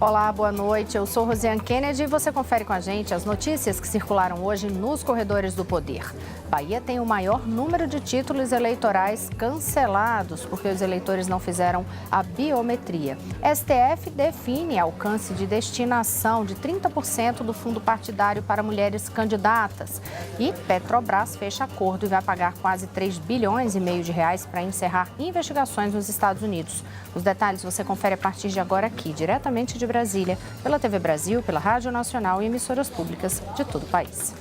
Olá, boa noite. Eu sou Rosiane Kennedy e você confere com a gente as notícias que circularam hoje nos corredores do poder. Bahia tem o maior número de títulos eleitorais cancelados porque os eleitores não fizeram a biometria. STF define alcance de destinação de 30% do fundo partidário para mulheres candidatas. E Petrobras fecha acordo e vai pagar quase 3,5 bilhões de reais para encerrar investigações nos Estados Unidos. Os detalhes você confere a partir de agora aqui, diretamente de Brasília, pela TV Brasil, pela Rádio Nacional e emissoras públicas de todo o país.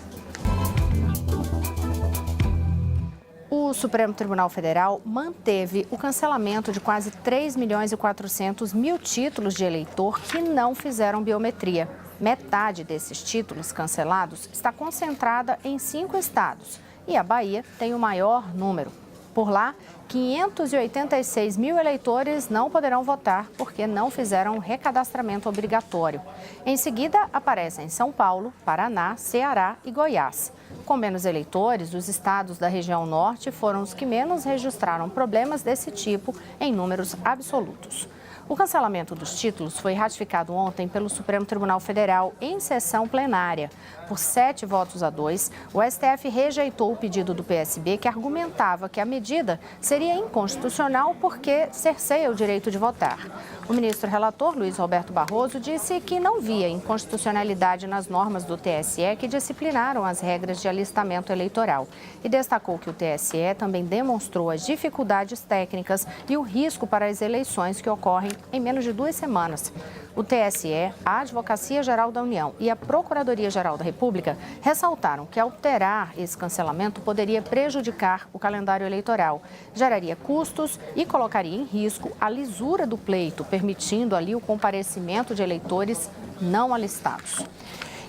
O Supremo Tribunal Federal manteve o cancelamento de quase 3.400.000 títulos de eleitor que não fizeram biometria. Metade desses títulos cancelados está concentrada em 5 estados e a Bahia tem o maior número. Por lá, 586 mil eleitores não poderão votar porque não fizeram recadastramento obrigatório. Em seguida, aparecem São Paulo, Paraná, Ceará e Goiás. Com menos eleitores, os estados da região norte foram os que menos registraram problemas desse tipo em números absolutos. O cancelamento dos títulos foi ratificado ontem pelo Supremo Tribunal Federal em sessão plenária. Por 7-2, o STF rejeitou o pedido do PSB, que argumentava que a medida seria inconstitucional porque cerceia o direito de votar. O ministro relator, Luiz Roberto Barroso, disse que não via inconstitucionalidade nas normas do TSE que disciplinaram as regras de alistamento eleitoral e destacou que o TSE também demonstrou as dificuldades técnicas e o risco para as eleições que ocorrem em menos de 2 semanas. O TSE, a Advocacia Geral da União e a Procuradoria-Geral da República ressaltaram que alterar esse cancelamento poderia prejudicar o calendário eleitoral, geraria custos e colocaria em risco a lisura do pleito, permitindo ali o comparecimento de eleitores não alistados.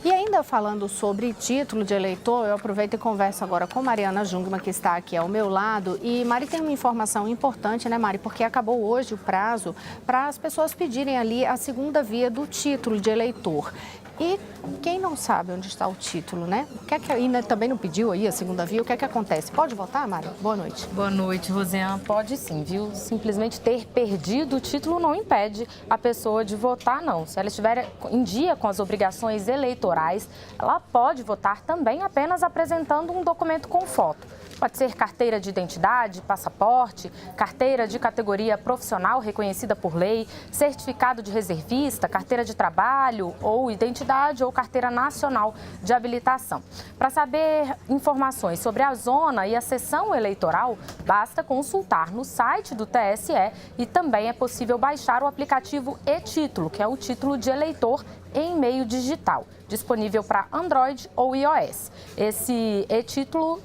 E ainda falando sobre título de eleitor, eu aproveito e converso agora com Mariana Jungmann, que está aqui ao meu lado. E Mari, tem uma informação importante, né, Mari? Porque acabou hoje o prazo para as pessoas pedirem ali a segunda via do título de eleitor. E quem não sabe onde está o título, né? O que é que ainda também não pediu aí a segunda via? O que é que acontece? Pode votar, Mari? Boa noite. Boa noite, Rosiane. Pode sim, viu? Simplesmente ter perdido o título não impede a pessoa de votar, não. Se ela estiver em dia com as obrigações eleitorais, ela pode votar também apenas apresentando um documento com foto. Pode ser carteira de identidade, passaporte, carteira de categoria profissional reconhecida por lei, certificado de reservista, carteira de trabalho ou identidade ou carteira nacional de habilitação. Para saber informações sobre a zona e a sessão eleitoral, basta consultar no site do TSE e também é possível baixar o aplicativo e-Título, que é o título de eleitor em meio digital, disponível para Android ou iOS. Esse e-Título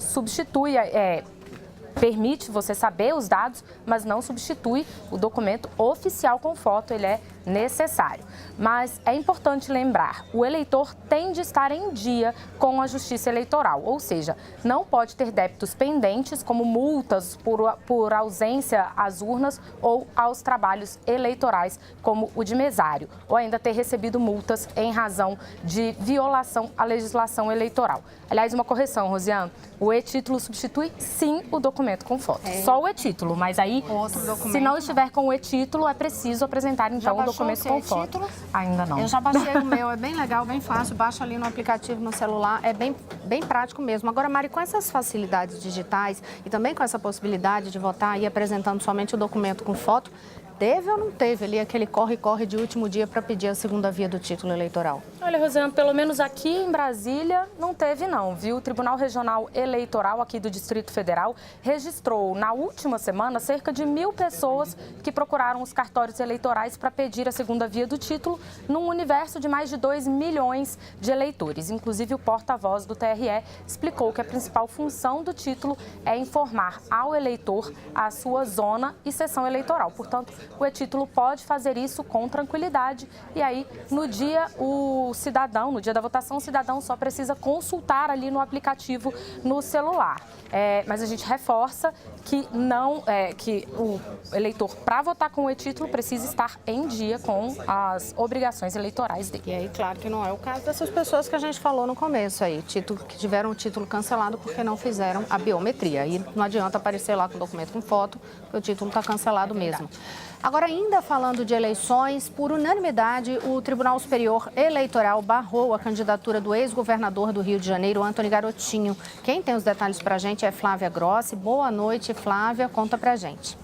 permite você saber os dados, mas não substitui o documento oficial com foto, ele é necessário. Mas é importante lembrar, o eleitor tem de estar em dia com a Justiça Eleitoral, ou seja, não pode ter débitos pendentes, como multas por ausência às urnas ou aos trabalhos eleitorais, como o de mesário, ou ainda ter recebido multas em razão de violação à legislação eleitoral. Aliás, uma correção, Rosiane, o e-Título substitui sim o documento com foto. Só o e-Título, mas aí, se não estiver com o e-Título, é preciso apresentar então o documento com foto. Ainda não. Eu já baixei o meu, é bem legal, bem fácil, baixa ali no aplicativo no celular, é bem prático mesmo. Agora, Mari, com essas facilidades digitais e também com essa possibilidade de votar e apresentando somente o documento com foto, teve ou não teve ali aquele corre-corre de último dia para pedir a segunda via do título eleitoral? Olha, Rosiane, pelo menos aqui em Brasília não teve não, viu? O Tribunal Regional Eleitoral aqui do Distrito Federal registrou na última semana cerca de 1.000 pessoas que procuraram os cartórios eleitorais para pedir a segunda via do título num universo de mais de 2 milhões de eleitores. Inclusive, o porta-voz do TRE explicou que a principal função do título é informar ao eleitor a sua zona e sessão eleitoral. Portanto, o e-Título pode fazer isso com tranquilidade e aí, no dia no dia da votação, o cidadão só precisa consultar ali no aplicativo no celular. Mas a gente reforça que que o eleitor, para votar com o e-Título, precisa estar em dia com as obrigações eleitorais dele. E aí, claro que não é o caso dessas pessoas que a gente falou no começo aí, que tiveram o título cancelado porque não fizeram a biometria. E não adianta aparecer lá com o documento com foto, porque o título está cancelado mesmo. Agora, ainda falando de eleições, por unanimidade, o Tribunal Superior Eleitoral barrou a candidatura do ex-governador do Rio de Janeiro, Antony Garotinho. Quem tem os detalhes para a gente é Flávia Grossi. Boa noite, Flávia. Conta para a gente.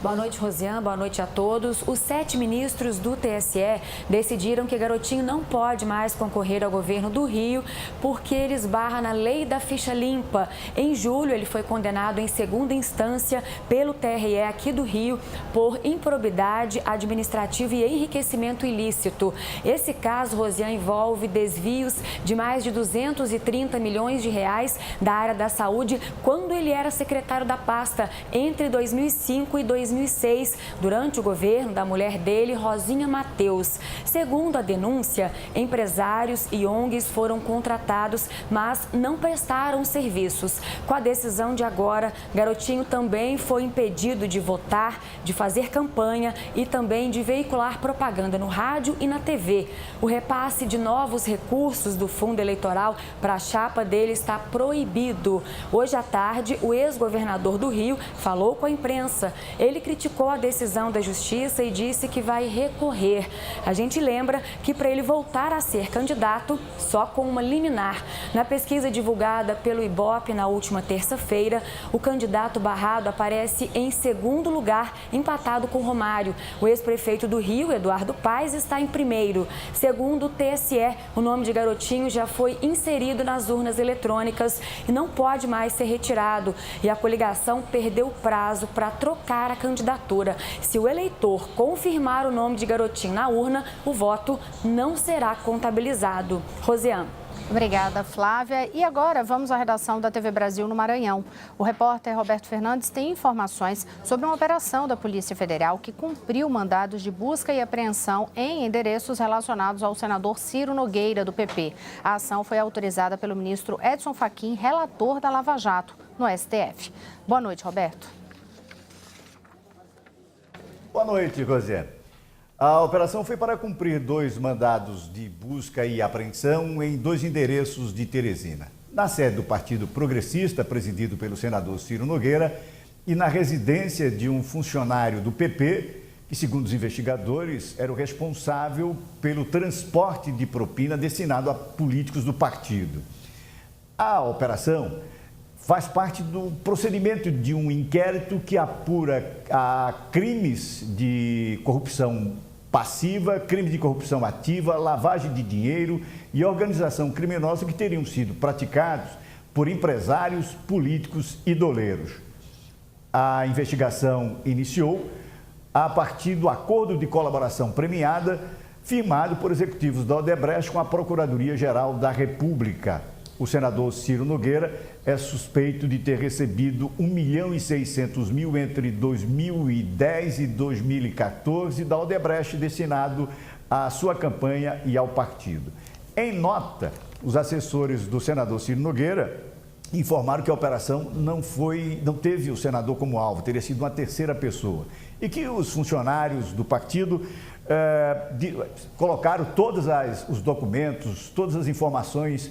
Boa noite, Rosiane. Boa noite a todos. Os 7 ministros do TSE decidiram que Garotinho não pode mais concorrer ao governo do Rio porque ele esbarra na lei da ficha limpa. Em julho, ele foi condenado em segunda instância pelo TRE aqui do Rio por improbidade administrativa e enriquecimento ilícito. Esse caso, Rosiane, envolve desvios de mais de 230 milhões de reais da área da saúde quando ele era secretário da pasta entre 2005 e 2006, durante o governo da mulher dele, Rosinha Mateus. Segundo a denúncia, empresários e ONGs foram contratados, mas não prestaram serviços. Com a decisão de agora, Garotinho também foi impedido de votar, de fazer campanha e também de veicular propaganda no rádio e na TV. O repasse de novos recursos do fundo eleitoral para a chapa dele está proibido. Hoje à tarde, o ex-governador do Rio falou com a imprensa. Ele criticou a decisão da Justiça e disse que vai recorrer. A gente lembra que para ele voltar a ser candidato, só com uma liminar. Na pesquisa divulgada pelo Ibope na última terça-feira, o candidato barrado aparece em segundo lugar, empatado com Romário. O ex-prefeito do Rio, Eduardo Paes, está em primeiro. Segundo o TSE, o nome de Garotinho já foi inserido nas urnas eletrônicas e não pode mais ser retirado. E a coligação perdeu o prazo para trocar a candidatura. Se o eleitor confirmar o nome de Garotinho na urna, o voto não será contabilizado. Rosiane. Obrigada, Flávia. E agora vamos à redação da TV Brasil no Maranhão. O repórter Roberto Fernandes tem informações sobre uma operação da Polícia Federal que cumpriu mandados de busca e apreensão em endereços relacionados ao senador Ciro Nogueira, do PP. A ação foi autorizada pelo ministro Edson Fachin, relator da Lava Jato, no STF. Boa noite, Roberto. Boa noite, Rosiane. A operação foi para cumprir 2 mandados de busca e apreensão em 2 endereços de Teresina. Na sede do Partido Progressista, presidido pelo senador Ciro Nogueira, e na residência de um funcionário do PP, que, segundo os investigadores, era o responsável pelo transporte de propina destinado a políticos do partido. A operação faz parte do procedimento de um inquérito que apura crimes de corrupção passiva, crime de corrupção ativa, lavagem de dinheiro e organização criminosa que teriam sido praticados por empresários, políticos e doleiros. A investigação iniciou a partir do acordo de colaboração premiada firmado por executivos da Odebrecht com a Procuradoria-Geral da República. O senador Ciro Nogueira é suspeito de ter recebido R$ 1.600.000 entre 2010 e 2014 da Odebrecht destinado à sua campanha e ao partido. Em nota, os assessores do senador Ciro Nogueira informaram que a operação não teve o senador como alvo, teria sido uma terceira pessoa. E que os funcionários do partido colocaram todos os documentos, todas as informações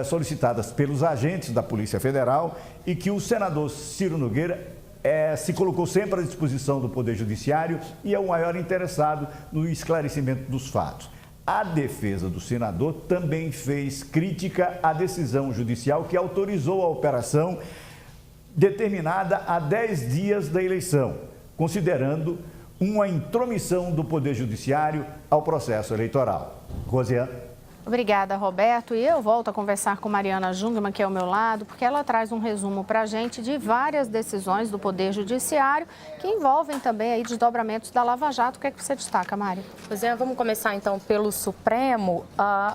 solicitadas pelos agentes da Polícia Federal e que o senador Ciro Nogueira se colocou sempre à disposição do Poder Judiciário e é o maior interessado no esclarecimento dos fatos. A defesa do senador também fez crítica à decisão judicial que autorizou a operação determinada a 10 dias da eleição, considerando uma intromissão do Poder Judiciário ao processo eleitoral. Rosiane. Obrigada, Roberto. E eu volto a conversar com Mariana Jungmann, que é ao meu lado, porque ela traz um resumo para a gente de várias decisões do Poder Judiciário que envolvem também aí desdobramentos da Lava Jato. O que é que você destaca, Mari? Pois é, vamos começar então pelo Supremo.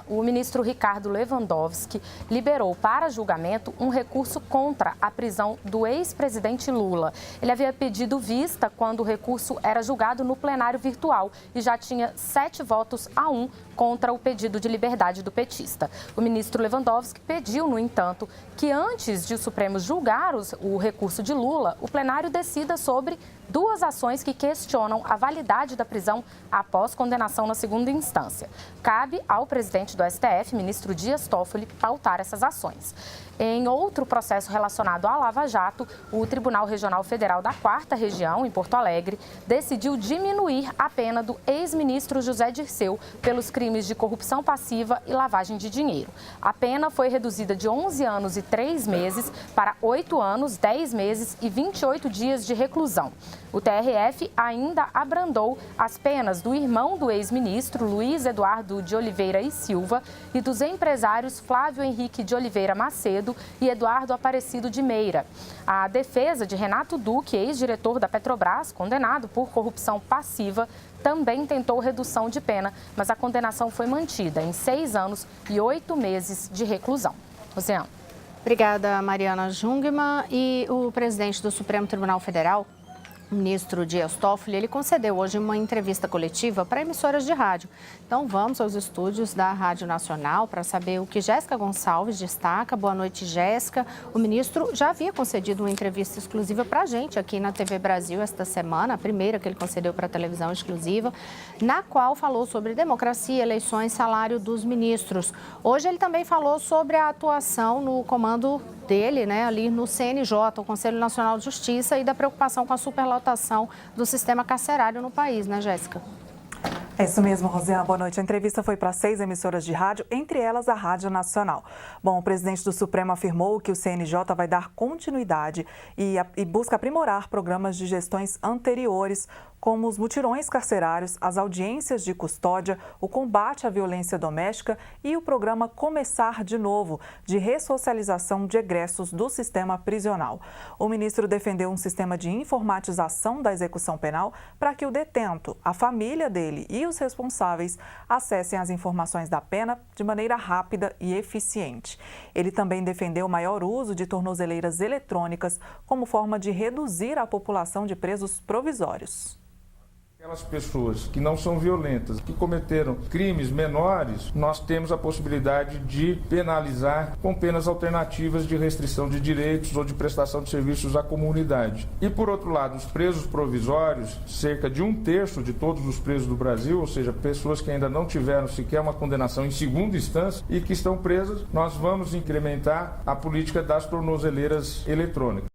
O ministro Ricardo Lewandowski liberou para julgamento um recurso contra a prisão do ex-presidente Lula. Ele havia pedido vista quando o recurso era julgado no plenário virtual e já tinha 7 votos a 1 contra o pedido de liberdade responsabilidade do petista. O ministro Lewandowski pediu, no entanto, que antes de o Supremo julgar o recurso de Lula, o plenário decida sobre duas ações que questionam a validade da prisão após condenação na segunda instância. Cabe ao presidente do STF, ministro Dias Toffoli, pautar essas ações. Em outro processo relacionado à Lava Jato, o Tribunal Regional Federal da 4ª Região, em Porto Alegre, decidiu diminuir a pena do ex-ministro José Dirceu pelos crimes de corrupção passiva e lavagem de dinheiro. A pena foi reduzida de 11 anos e 3 meses para 8 anos, 10 meses e 28 dias de reclusão. O TRF ainda abrandou as penas do irmão do ex-ministro, Luiz Eduardo de Oliveira e Silva, e dos empresários Flávio Henrique de Oliveira Macedo e Eduardo Aparecido de Meira. A defesa de Renato Duque, ex-diretor da Petrobras, condenado por corrupção passiva, também tentou redução de pena, mas a condenação foi mantida em 6 anos e 8 meses de reclusão. Rosiane. Obrigada, Mariana Jungmann. E o presidente do Supremo Tribunal Federal, o ministro Dias Toffoli, ele concedeu hoje uma entrevista coletiva para emissoras de rádio. Então vamos aos estúdios da Rádio Nacional para saber o que Jéssica Gonçalves destaca. Boa noite, Jéssica. O ministro já havia concedido uma entrevista exclusiva para a gente aqui na TV Brasil esta semana, a primeira que ele concedeu para a televisão exclusiva, na qual falou sobre democracia, eleições, salário dos ministros. Hoje ele também falou sobre a atuação no comando dele, ali no CNJ, o Conselho Nacional de Justiça, e da preocupação com a superlotação do sistema carcerário no país, né, Jéssica? É isso mesmo, Rosiane. Boa noite. A entrevista foi para 6 emissoras de rádio, entre elas a Rádio Nacional. Bom, o presidente do Supremo afirmou que o CNJ vai dar continuidade e busca aprimorar programas de gestões anteriores, como os mutirões carcerários, as audiências de custódia, o combate à violência doméstica e o programa Começar de Novo, de ressocialização de egressos do sistema prisional. O ministro defendeu um sistema de informatização da execução penal para que o detento, a família dele e os responsáveis acessem as informações da pena de maneira rápida e eficiente. Ele também defendeu o maior uso de tornozeleiras eletrônicas como forma de reduzir a população de presos provisórios. Aquelas pessoas que não são violentas, que cometeram crimes menores, nós temos a possibilidade de penalizar com penas alternativas de restrição de direitos ou de prestação de serviços à comunidade. E, por outro lado, os presos provisórios, cerca de 1/3 de todos os presos do Brasil, ou seja, pessoas que ainda não tiveram sequer uma condenação em segunda instância e que estão presas, nós vamos incrementar a política das tornozeleiras eletrônicas.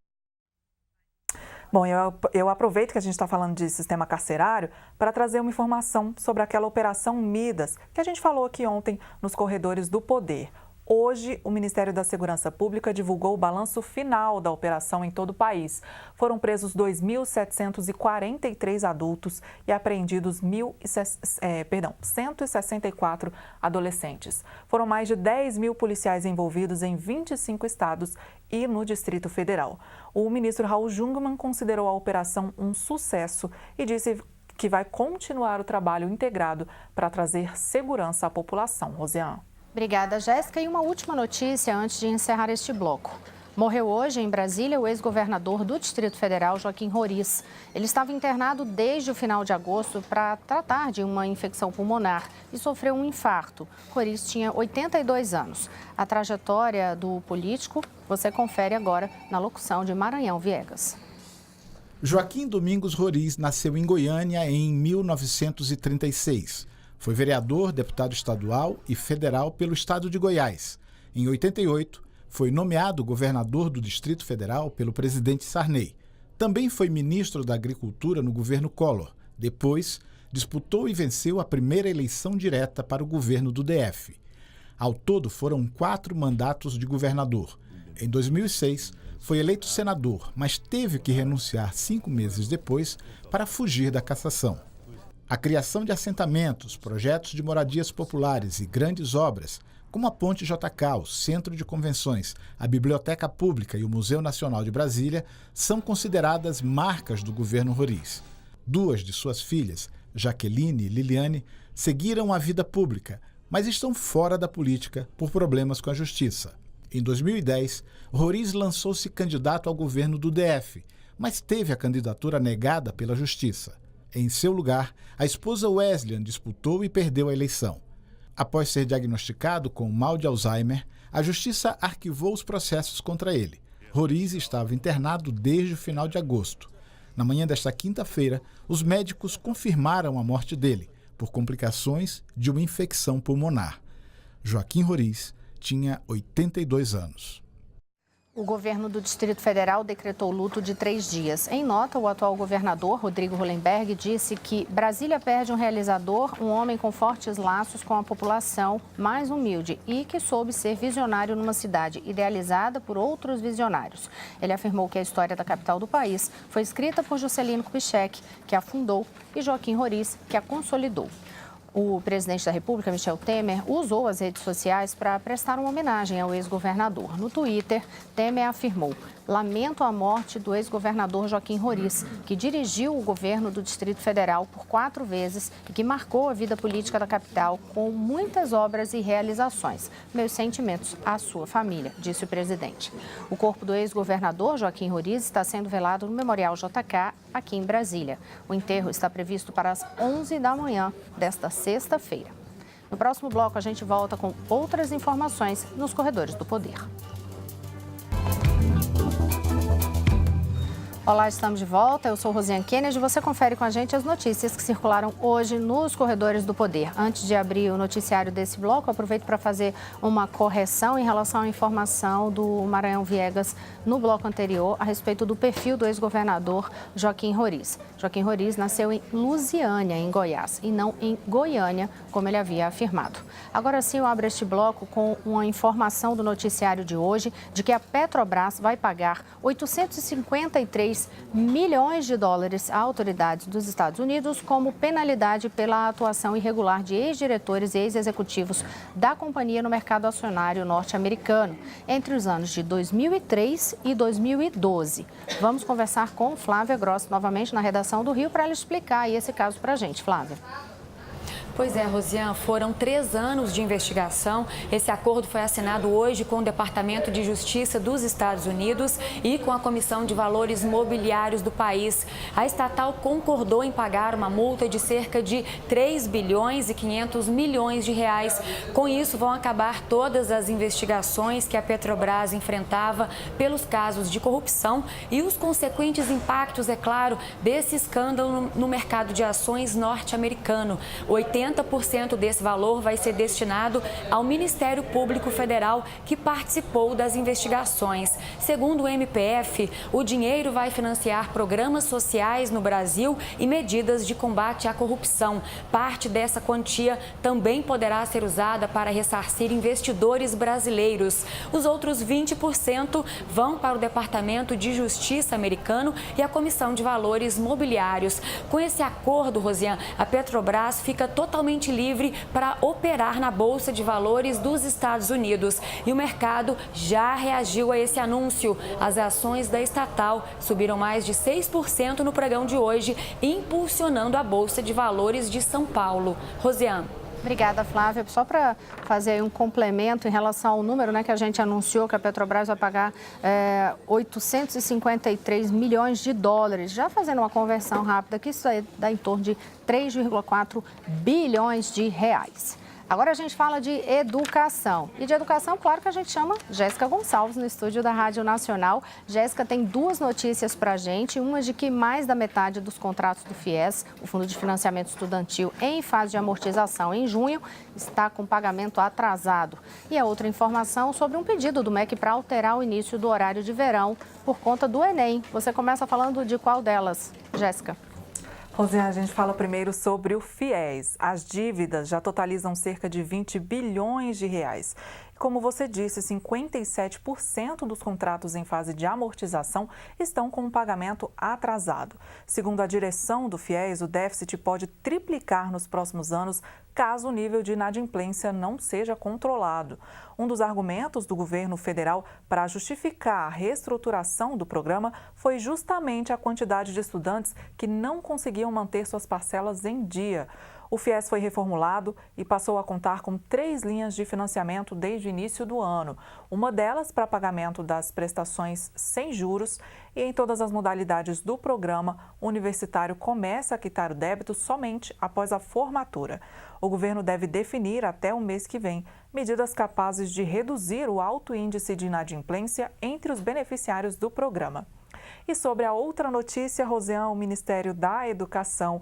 Bom, eu aproveito que a gente está falando de sistema carcerário para trazer uma informação sobre aquela Operação Midas, que a gente falou aqui ontem nos corredores do poder. Hoje, o Ministério da Segurança Pública divulgou o balanço final da operação em todo o país. Foram presos 2.743 adultos e apreendidos 164 adolescentes. Foram mais de 10 mil policiais envolvidos em 25 estados e no Distrito Federal. O ministro Raul Jungmann considerou a operação um sucesso e disse que vai continuar o trabalho integrado para trazer segurança à população. Rosiane. Obrigada, Jéssica. E uma última notícia antes de encerrar este bloco. Morreu hoje em Brasília o ex-governador do Distrito Federal, Joaquim Roriz. Ele estava internado desde o final de agosto para tratar de uma infecção pulmonar e sofreu um infarto. Roriz tinha 82 anos. A trajetória do político você confere agora na locução de Maranhão Viegas. Joaquim Domingos Roriz nasceu em Goiânia em 1936. Foi vereador, deputado estadual e federal pelo estado de Goiás. Em 88, foi nomeado governador do Distrito Federal pelo presidente Sarney. Também foi ministro da Agricultura no governo Collor. Depois, disputou e venceu a primeira eleição direta para o governo do DF. Ao todo, foram 4 mandatos de governador. Em 2006, foi eleito senador, mas teve que renunciar 5 meses depois para fugir da cassação. A criação de assentamentos, projetos de moradias populares e grandes obras, como a Ponte JK, o Centro de Convenções, a Biblioteca Pública e o Museu Nacional de Brasília, são consideradas marcas do governo Roriz. 2 de suas filhas, Jaqueline e Liliane, seguiram a vida pública, mas estão fora da política por problemas com a justiça. Em 2010, Roriz lançou-se candidato ao governo do DF, mas teve a candidatura negada pela justiça. Em seu lugar, a esposa Wesleyan disputou e perdeu a eleição. Após ser diagnosticado com mal de Alzheimer, a Justiça arquivou os processos contra ele. Roriz estava internado desde o final de agosto. Na manhã desta quinta-feira, os médicos confirmaram a morte dele, por complicações de uma infecção pulmonar. Joaquim Roriz tinha 82 anos. O governo do Distrito Federal decretou luto de 3 dias. Em nota, o atual governador, Rodrigo Hollenberg, disse que Brasília perde um realizador, um homem com fortes laços com a população mais humilde e que soube ser visionário numa cidade idealizada por outros visionários. Ele afirmou que a história da capital do país foi escrita por Juscelino Kubitschek, que a fundou, e Joaquim Roriz, que a consolidou. O presidente da República, Michel Temer, usou as redes sociais para prestar uma homenagem ao ex-governador. No Twitter, Temer afirmou: "Lamento a morte do ex-governador Joaquim Roriz, que dirigiu o governo do Distrito Federal por 4 vezes e que marcou a vida política da capital com muitas obras e realizações. Meus sentimentos à sua família", disse o presidente. O corpo do ex-governador Joaquim Roriz está sendo velado no Memorial JK, aqui em Brasília. O enterro está previsto para as 11 da manhã desta sexta-feira. No próximo bloco, a gente volta com outras informações nos corredores do poder. Olá, estamos de volta. Eu sou Rosiane Kennedy e você confere com a gente as notícias que circularam hoje nos corredores do poder. Antes de abrir o noticiário desse bloco, aproveito para fazer uma correção em relação à informação do Maranhão Viegas no bloco anterior a respeito do perfil do ex-governador Joaquim Roriz. Joaquim Roriz nasceu em Lusiânia, em Goiás, e não em Goiânia, como ele havia afirmado. Agora sim, eu abro este bloco com uma informação do noticiário de hoje de que a Petrobras vai pagar 853 milhões de dólares a autoridades dos Estados Unidos como penalidade pela atuação irregular de ex-diretores e ex-executivos da companhia no mercado acionário norte-americano entre os anos de 2003 e 2012. Vamos conversar com Flávia Grossi novamente na redação do Rio para ela explicar aí esse caso para a gente. Flávia. Pois é, Rosiane, foram 3 anos de investigação. Esse acordo foi assinado hoje com o Departamento de Justiça dos Estados Unidos e com a Comissão de Valores Mobiliários do país. A estatal concordou em pagar uma multa de cerca de 3 bilhões e 500 milhões de reais. Com isso, vão acabar todas as investigações que a Petrobras enfrentava pelos casos de corrupção e os consequentes impactos, é claro, desse escândalo no mercado de ações norte-americano. 80% desse valor vai ser destinado ao Ministério Público Federal, que participou das investigações. Segundo o MPF, o dinheiro vai financiar programas sociais no Brasil e medidas de combate à corrupção. Parte dessa quantia também poderá ser usada para ressarcir investidores brasileiros. Os outros 20% vão para o Departamento de Justiça americano e a Comissão de Valores Mobiliários. Com esse acordo, Rosiane, a Petrobras fica totalmente livre para operar na Bolsa de Valores dos Estados Unidos. E o mercado já reagiu a esse anúncio. As ações da estatal subiram mais de 6% no pregão de hoje, impulsionando a Bolsa de Valores de São Paulo. Rosiane. Obrigada, Flávia. Só para fazer um complemento em relação ao número, que a gente anunciou que a Petrobras vai pagar 853 milhões de dólares. Já fazendo uma conversão rápida, que isso aí dá em torno de 3,4 bilhões de reais. Agora a gente fala de educação. E de educação, claro que a gente chama Jéssica Gonçalves no estúdio da Rádio Nacional. Jéssica tem 2 notícias para a gente. Uma de que mais da metade dos contratos do FIES, o Fundo de Financiamento Estudantil, em fase de amortização em junho, está com pagamento atrasado. E a outra informação sobre um pedido do MEC para alterar o início do horário de verão por conta do Enem. Você começa falando de qual delas, Jéssica? Rosiane, a gente fala primeiro sobre o FIES. As dívidas já totalizam cerca de 20 bilhões de reais. Como você disse, 57% dos contratos em fase de amortização estão com o pagamento atrasado. Segundo a direção do FIES, o déficit pode triplicar nos próximos anos caso o nível de inadimplência não seja controlado. Um dos argumentos do governo federal para justificar a reestruturação do programa foi justamente a quantidade de estudantes que não conseguiam manter suas parcelas em dia. O FIES foi reformulado e passou a contar com 3 linhas de financiamento desde o início do ano. Uma delas para pagamento das prestações sem juros e em todas as modalidades do programa, o universitário começa a quitar o débito somente após a formatura. O governo deve definir até o mês que vem medidas capazes de reduzir o alto índice de inadimplência entre os beneficiários do programa. E sobre a outra notícia, Rosiane, o Ministério da Educação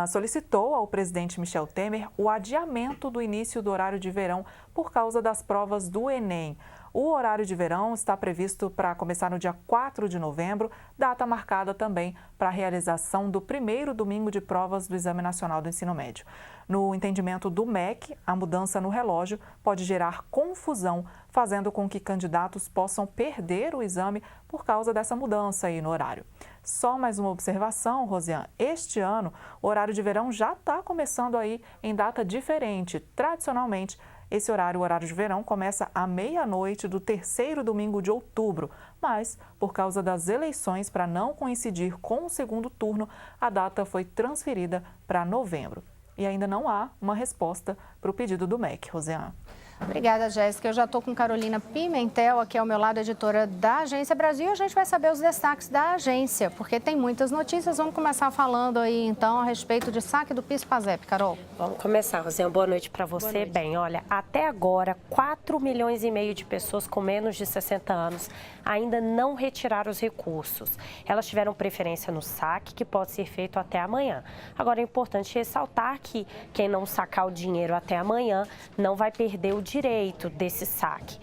solicitou ao presidente Michel Temer o adiamento do início do horário de verão por causa das provas do Enem. O horário de verão está previsto para começar no dia 4 de novembro, data marcada também para a realização do primeiro domingo de provas do Exame Nacional do Ensino Médio. No entendimento do MEC, a mudança no relógio pode gerar confusão, fazendo com que candidatos possam perder o exame por causa dessa mudança aí no horário. Só mais uma observação, Rosiane, este ano o horário de verão já está começando aí em data diferente. Tradicionalmente, esse horário, o horário de verão, começa à meia-noite do terceiro domingo de outubro, mas, por causa das eleições, para não coincidir com o segundo turno, a data foi transferida para novembro. E ainda não há uma resposta para o pedido do MEC, Rosiane. Obrigada, Jéssica. Eu já estou com Carolina Pimentel, aqui ao meu lado, editora da Agência Brasil. A gente vai saber os destaques da agência, porque tem muitas notícias. Vamos começar falando aí, então, a respeito de saque do PIS/PASEP. Carol? Vamos começar, Rosiane. Boa noite para você. Bem, olha, até agora, 4,5 milhões de pessoas com menos de 60 anos ainda não retiraram os recursos. Elas tiveram preferência no saque, que pode ser feito até amanhã. Agora, é importante ressaltar que quem não sacar o dinheiro até amanhã não vai perder o direito desse saque.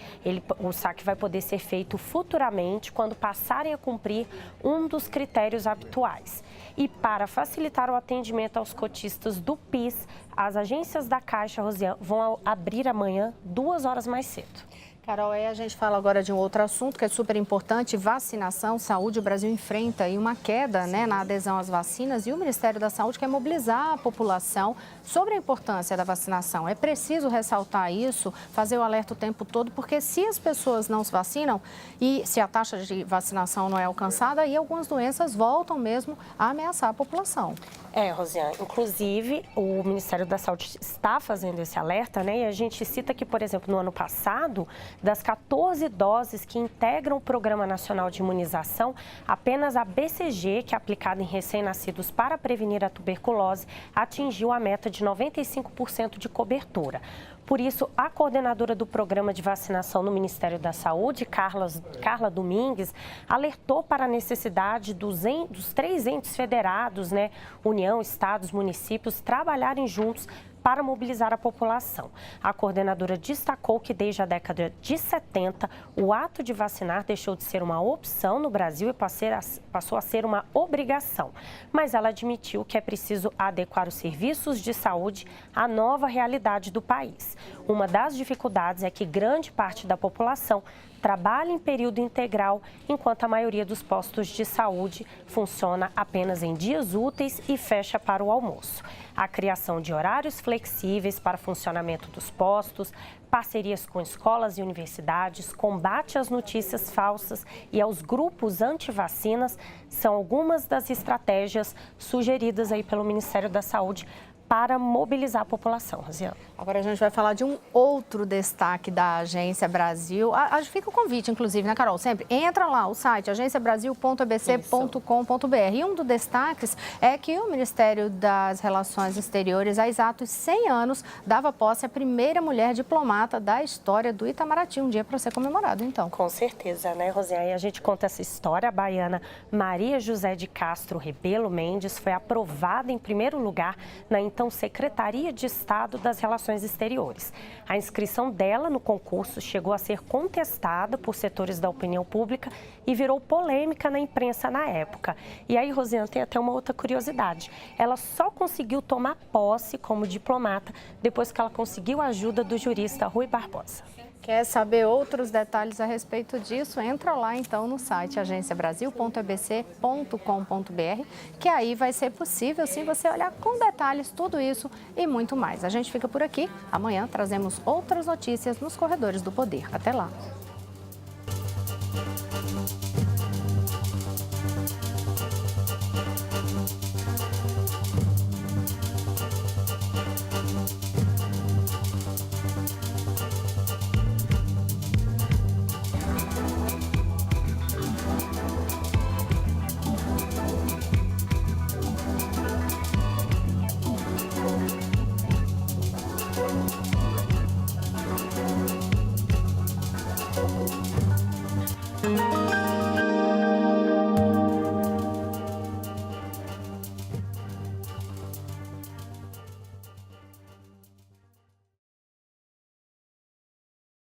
O saque vai poder ser feito futuramente quando passarem a cumprir um dos critérios habituais. E para facilitar o atendimento aos cotistas do PIS, as agências da Caixa, Rosiane, vão abrir amanhã 2 horas mais cedo. Carol, aí a gente fala agora de um outro assunto que é super importante, vacinação, saúde. O Brasil enfrenta aí uma queda, na adesão às vacinas e o Ministério da Saúde quer mobilizar a população sobre a importância da vacinação. É preciso ressaltar isso, fazer o alerta o tempo todo, porque se as pessoas não se vacinam e se a taxa de vacinação não é alcançada, aí algumas doenças voltam mesmo a ameaçar a população. Rosiane, inclusive o Ministério da Saúde está fazendo esse alerta, e a gente cita que, por exemplo, no ano passado, das 14 doses que integram o Programa Nacional de Imunização, apenas a BCG, que é aplicada em recém-nascidos para prevenir a tuberculose, atingiu a meta de 95% de cobertura. Por isso, a coordenadora do programa de vacinação no Ministério da Saúde, Carla Domingues, alertou para a necessidade dos 3 entes federados, União, Estados, municípios, trabalharem juntos para mobilizar a população. A coordenadora destacou que desde a década de 70, o ato de vacinar deixou de ser uma opção no Brasil e passou a ser uma obrigação. Mas ela admitiu que é preciso adequar os serviços de saúde à nova realidade do país. Uma das dificuldades é que grande parte da população trabalha em período integral, enquanto a maioria dos postos de saúde funciona apenas em dias úteis e fecha para o almoço. A criação de horários flexíveis para funcionamento dos postos, parcerias com escolas e universidades, combate às notícias falsas e aos grupos anti-vacinas são algumas das estratégias sugeridas aí pelo Ministério da Saúde para mobilizar a população, Rosiane. Agora a gente vai falar de um outro destaque da Agência Brasil. Fica o convite, inclusive, né, Carol? Sempre entra lá, o site agenciabrasil.abc.com.br. E um dos destaques é que o Ministério das Relações Exteriores, há exatos 100 anos, dava posse à primeira mulher diplomata da história do Itamaraty. Um dia para ser comemorado, então. Com certeza, né, Rosiane? E a gente conta essa história. A baiana Maria José de Castro Rebelo Mendes foi aprovada em primeiro lugar na então Secretaria de Estado das Relações Exteriores. A inscrição dela no concurso chegou a ser contestada por setores da opinião pública e virou polêmica na imprensa na época. E aí, Rosiane, tem até uma outra curiosidade. Ela só conseguiu tomar posse como diplomata depois que ela conseguiu a ajuda do jurista Rui Barbosa. Quer saber outros detalhes a respeito disso? Entra lá então no site agenciabrasil.abc.com.br, que aí vai ser possível sim você olhar com detalhes tudo isso e muito mais. A gente fica por aqui. Amanhã trazemos outras notícias nos corredores do poder. Até lá. Obrigado.